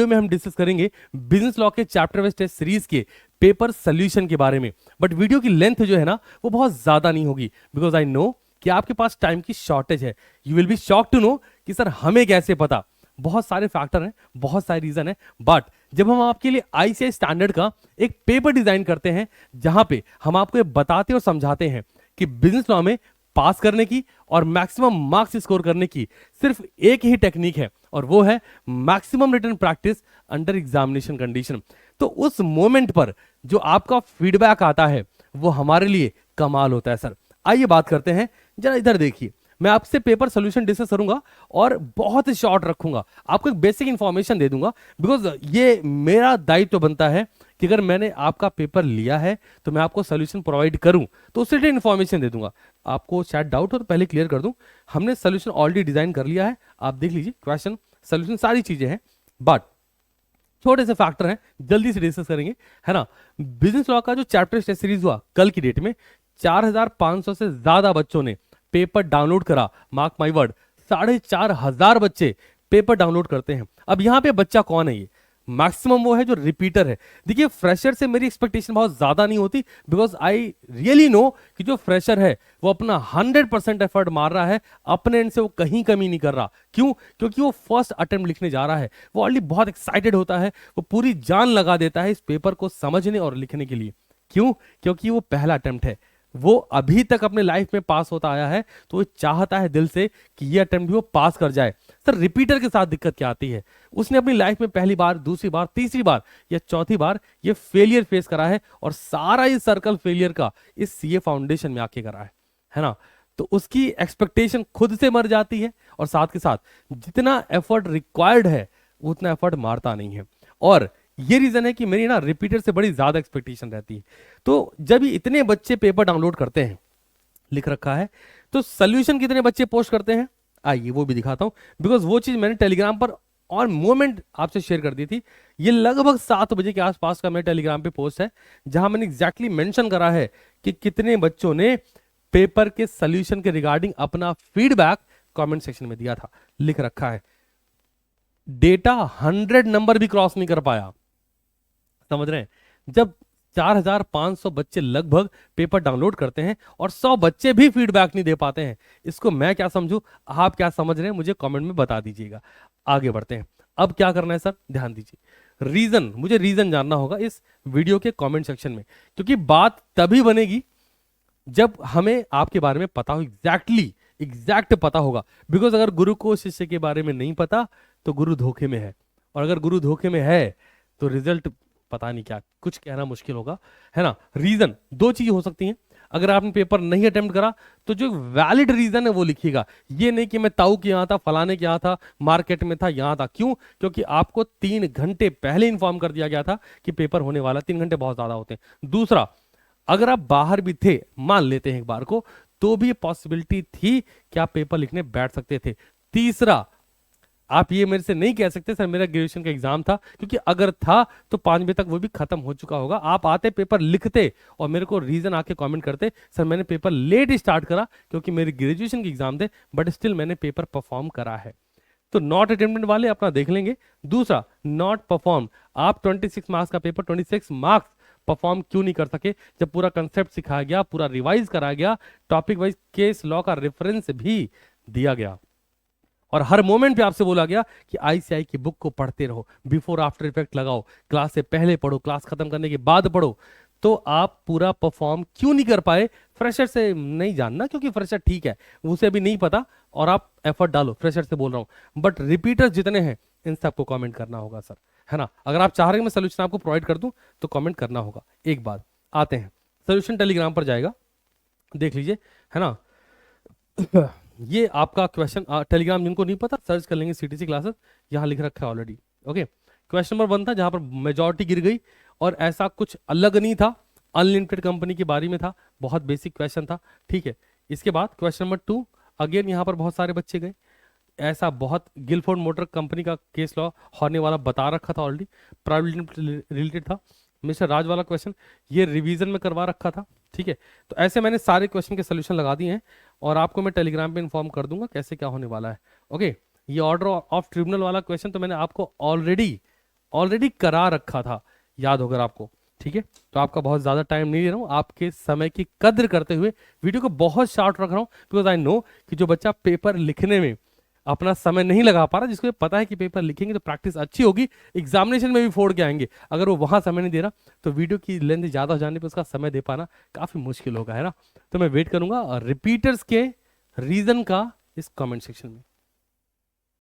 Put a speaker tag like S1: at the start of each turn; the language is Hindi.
S1: में हम डिस्कस करेंगे बिजनेस लॉ के चैप्टर वाइज टेस्ट सीरीज के पेपर सोल्यूशन के बारे में। बट वीडियो की लेंथ जो है ना वो बहुत ज्यादा नहीं होगी, बिकॉज आई नो कि आपके पास टाइम की शॉर्टेज है। You will be shock to know कि सर हमें कैसे पता। बहुत सारे फैक्टर हैं, बहुत सारे रीजन है, बट जब हम आपके लिए आईसीआई स्टैंडर्ड का एक पेपर डिजाइन करते हैं जहां पे हम आपको ये बताते और समझाते हैं कि बिजनेस लॉ में पास करने की और मैक्सिमम मार्क्स स्कोर करने की सिर्फ एक ही टेक्निक है, और वो है maximum written practice under examination condition. तो उस मोमेंट पर जो आपका फीडबैक आता है वो हमारे लिए कमाल होता है सर। आइए बात करते हैं, जरा इधर देखिए। मैं आपसे पेपर सोल्यूशन डिस्कस करूंगा और बहुत शॉर्ट रखूंगा, आपको एक बेसिक इंफॉर्मेशन दे दूंगा, बिकॉज ये मेरा दायित्व बनता है कि अगर मैंने आपका पेपर लिया है तो मैं आपको सोल्यूशन प्रोवाइड करूं तो उससे इन्फॉर्मेशन दे दूंगा। आपको शायद डाउट हो तो पहले क्लियर कर दूं, हमने सोल्यूशन ऑलरेडी डिजाइन कर लिया है, आप देख लीजिए, क्वेश्चन सोल्यूशन सारी चीजें हैं, बट छोटे से फैक्टर हैं जल्दी से डिस्कस करेंगे, है ना। बिजनेस लॉ का जो चैप्टर टेस्ट सीरीज हुआ कल की डेट में 4500 से ज्यादा बच्चों ने पेपर डाउनलोड करा। मार्क माई वर्ड, 4500 बच्चे पेपर डाउनलोड करते हैं। अब यहां पे बच्चा कौन है? ये मैक्सिमम वो है जो रिपीटर है। देखिए फ्रेशर से मेरी एक्सपेक्टेशन बहुत ज्यादा नहीं होती, बिकॉज आई रियली नो कि जो फ्रेशर है वो अपना 100% एफर्ट मार रहा है, अपने एंड से वो कहीं कमी नहीं कर रहा। क्यों? क्योंकि वो फर्स्ट अटेम्प्ट लिखने जा रहा है, वो ऑलरेडी बहुत एक्साइटेड होता है, वो पूरी जान लगा देता है इस पेपर को समझने और लिखने के लिए। क्यों? क्योंकि वो पहला अटेम्प्ट है, वो अभी तक अपने लाइफ में पास होता आया है, तो वो चाहता है दिल से कि ये अटेम्प्ट भी वो पास कर जाए। सर रिपीटर के साथ दिक्कत क्या आती है? उसने अपनी लाइफ में पहली बार, दूसरी बार, तीसरी बार या चौथी बार ये फेलियर फेस करा है, और सारा ये सर्कल फेलियर का इस सीए फाउंडेशन में आके करा है ना। तो उसकी एक्सपेक्टेशन खुद से मर जाती है, और साथ के साथ जितना एफर्ट रिक्वायर्ड है उतना एफर्ट मारता नहीं है। और ये रीजन है कि मेरी ना रिपीटर से बड़ी ज्यादा एक्सपेक्टेशन रहती है। तो जब इतने बच्चे पेपर डाउनलोड करते हैं, लिख रखा है, तो सोल्यूशन कितने बच्चे पोस्ट करते हैं आइए वो भी दिखाता हूं, बिकॉज वो चीज मैंने टेलीग्राम पर और मोमेंट आपसे शेयर कर दी थी। ये लगभग 7 बजे के आसपास का मेरे टेलीग्राम पे पोस्ट है, जहां मैंने एग्जैक्टली मेंशन करा है कि कितने बच्चों ने पेपर के सोल्यूशन के रिगार्डिंग अपना फीडबैक कमेंट सेक्शन में दिया था। लिख रखा है डेटा 100 नंबर भी क्रॉस नहीं कर पाया। समझ रहे हैं? जब 4500 बच्चे लगभग पेपर डाउनलोड करते हैं और 100 बच्चे भी फीडबैक नहीं दे पाते हैं, इसको मैं क्या समझूं, आप क्या समझ रहे हैं, मुझे कमेंट में बता दीजिएगा। आगे बढ़ते हैं। अब क्या करना है सर, ध्यान दीजिए। रीजन, मुझे रीजन जानना होगा इस वीडियो के कमेंट सेक्शन में, क्योंकि बात तभी बनेगी जब हमें आपके बारे में पता हो, एग्जैक्ट पता होगा। बिकॉज अगर गुरु को शिष्य के बारे में नहीं पता तो गुरु धोखे में है, और अगर गुरु धोखे में है तो रिजल्ट पता नहीं क्या, कुछ कहना मुश्किल होगा, है ना। रीजन दो चीज हो सकती हैं। अगर आपने पेपर नहीं अटेम्प्ट करा तो जो वैलिड रीजन है वो लिखिएगा, ये नहीं कि मैं ताऊ के यहां था, फलाने के यहां था, मार्केट में था, यहां था। क्यों? क्योंकि आपको 3 घंटे पहले इंफॉर्म कर दिया गया था कि पेपर होने वाला। 3 घंटे बहुत ज्यादा होते हैं। दूसरा, अगर आप बाहर भी थे, मान लेते हैं एक बार को, तो भी पॉसिबिलिटी थी कि आप पेपर लिखने बैठ सकते थे। तीसरा, आप ये मेरे से नहीं कह सकते सर मेरा ग्रेजुएशन का एग्जाम था, क्योंकि अगर था तो 5 बजे तक वो भी खत्म हो चुका होगा। आप आते, पेपर लिखते और मेरे को रीजन आके कमेंट करते, सर मैंने पेपर लेट स्टार्ट करा क्योंकि मेरे ग्रेजुएशन के एग्जाम थे, बट स्टिल मैंने पेपर परफॉर्म करा है। तो नॉट अटेम्प्टेड वाले अपना देख लेंगे। दूसरा, नॉट परफॉर्म, आप 26 मार्क्स का पेपर 26 मार्क्स परफॉर्म क्यों नहीं कर सके, जब पूरा कंसेप्ट सिखाया गया, पूरा रिवाइज कराया गया, टॉपिक वाइज केस लॉ का रेफरेंस भी दिया गया, और हर मोमेंट पे आपसे बोला गया कि आईसीआई की बुक को पढ़ते रहो, बिफोर आफ्टर इफेक्ट लगाओ, क्लास से पहले पढ़ो, क्लास खत्म करने के बाद पढ़ो। तो आप पूरा परफॉर्म क्यों नहीं कर पाए? फ्रेशर से नहीं जानना, क्योंकि फ्रेशर ठीक है, उसे अभी नहीं पता, और आप एफर्ट डालो, फ्रेशर से बोल रहा हूं। बट रिपीटर्स जितने हैं इन सबको कमेंट करना होगा सर, है ना। अगर आप चाह रहे हैं मैं सोल्यूशन आपको प्रोवाइड कर दूं तो कमेंट करना होगा। एक बात, आते हैं सोल्यूशन टेलीग्राम पर जाएगा, देख लीजिए, है ना। ये आपका क्वेश्चन, टेलीग्राम जिनको नहीं पता सर्च कर लेंगे सीटीसी क्लासेस, यहां लिख रखा है ऑलरेडी। ओके, क्वेश्चन नंबर 1 था जहां पर मेजॉरिटी गिर गई, और ऐसा कुछ अलग नहीं था, अनलिमिटेड कंपनी के बारे में था, बहुत बेसिक क्वेश्चन था, ठीक है। इसके बाद क्वेश्चन नंबर 2, अगेन यहां पर बहुत सारे बच्चे गए, ऐसा बहुत गिलफोर्ड मोटर कंपनी का केस लॉ होने वाला बता रखा था ऑलरेडी, प्राइवेट रिलेटेड था। मिस्टर राज वाला क्वेश्चन ये रिवीजन में करवा रखा था, ठीक है। तो ऐसे मैंने सारे क्वेश्चन के सोल्यूशन लगा दिए हैं, और आपको मैं टेलीग्राम पे इन्फॉर्म कर दूंगा कैसे क्या होने वाला है। ओके, ये ऑर्डर ऑफ ट्रिब्यूनल वाला क्वेश्चन तो मैंने आपको ऑलरेडी ऑलरेडी करा रखा था, याद होगा आपको। ठीक है, तो आपका बहुत ज़्यादा टाइम नहीं ले रहा हूँ, आपके समय की कद्र करते हुए वीडियो को बहुत शॉर्ट रख रहा हूँ, बिकॉज आई नो कि जो बच्चा पेपर लिखने में अपना समय नहीं लगा पा रहा, जिसको ये पता है कि पेपर लिखेंगे तो प्रैक्टिस अच्छी होगी, एग्जामिनेशन में भी फोड़ के आएंगे, अगर वो वहां समय नहीं दे रहा तो वीडियो की लेंथ ज़्यादा हो जाने पर उसका समय दे पाना काफ़ी मुश्किल होगा, है ना। तो मैं वेट करूंगा रिपीटर्स के रीज़न का इस कमेंट सेक्शन में।